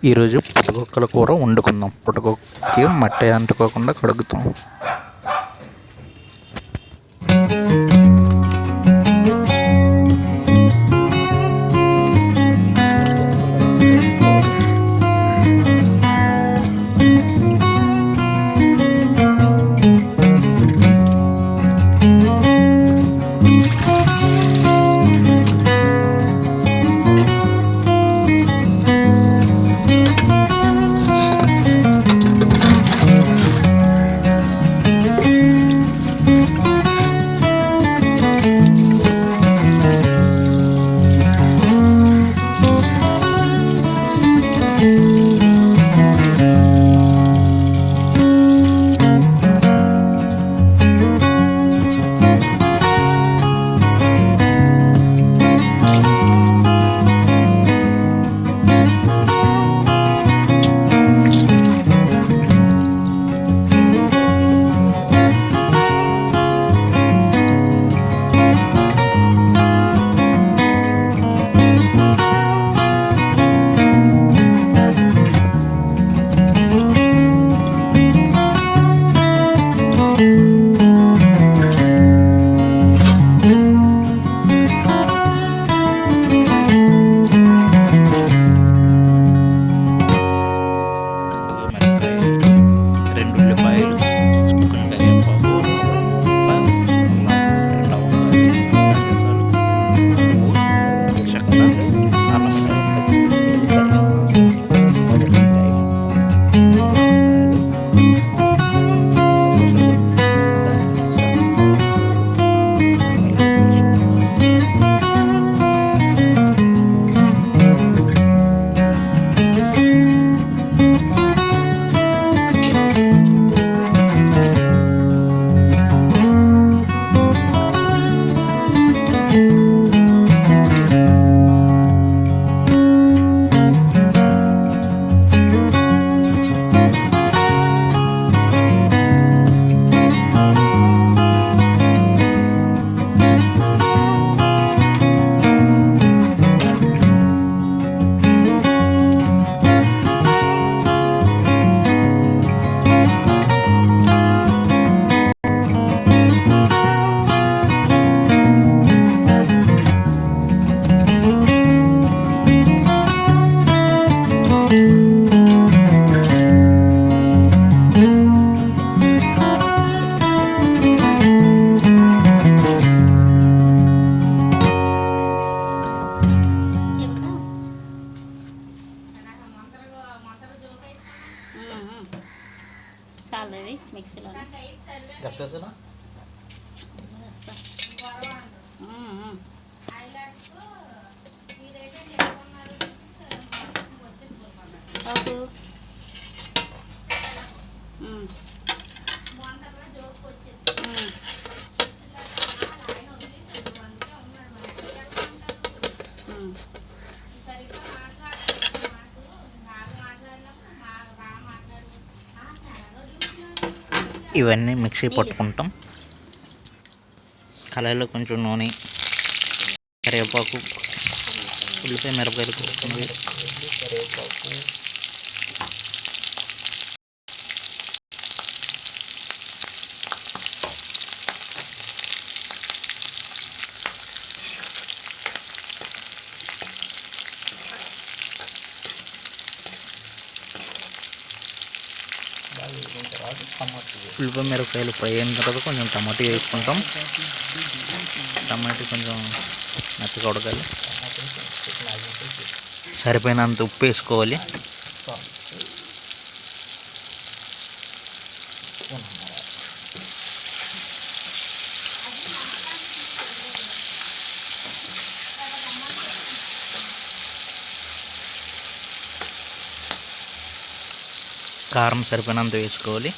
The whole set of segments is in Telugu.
ఈరోజు పుటకుక్కల కూర వండుకుందాం. పుటకుక్కకి మట్టి అంటుకోకుండా కడుగుతాం. మిక్సీలో గసగసాలు ఇవన్నీ మిక్సీ పట్టుకుంటాం. కళాయిలో కొంచెం నూనె, కరివేపాకు, ఉల్లిపాయ మిరపకాయలు కోసుకున్నవి, కరివేపాకు, ఉల్లిపాయ మిరపకాయలు ఫ్రై అయిన తర్వాత కొంచెం టమాటా వేసుకుంటాం. టమాటా కొంచెం మెత్తగా ఉడకాలి. సరిపోయినంత ఉప్పు వేసుకోవాలి. కారం సరిపోయినంత వేసుకోవాలి.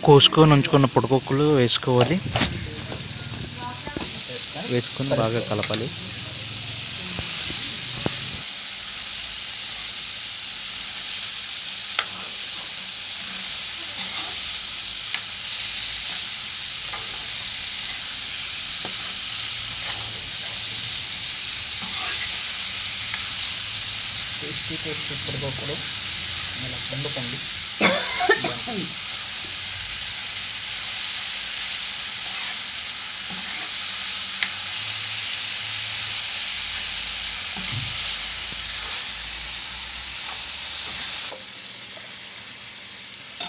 కోసుకొని ఉంచుకున్న పుటకుక్కలు వేసుకోవాలి. వేసుకొని బాగా కలపాలి. టేస్టీ పడిపోకూడదు ఇలా వండుకోండి.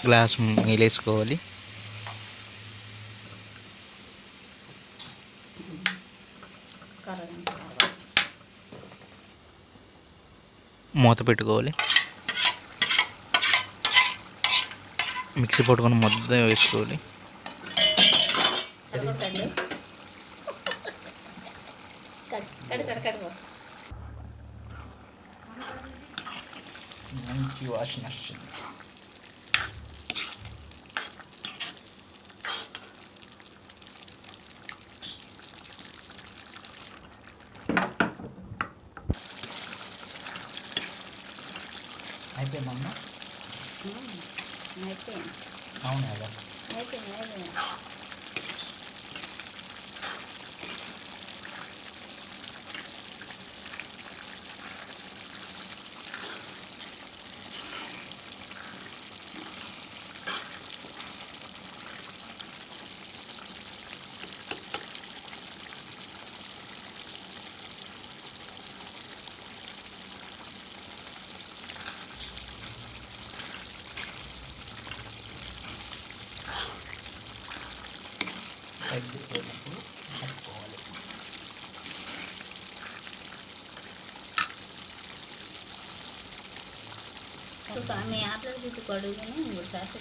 గ్లాస్ నీళ్ళు వేసుకోవాలి. మూత పెట్టుకోవాలి. మిక్సీ పట్టుకొని ముద్ద వేసుకోవాలి. మంచి వాసన వస్తుంది. అయిపోయిందమ్మా. అవును కదా. తగ్గిపోయినప్పుడు కలుపుకోవాలి. మీ ఆటలు తీసుకోడు కానీ 3 సార్లు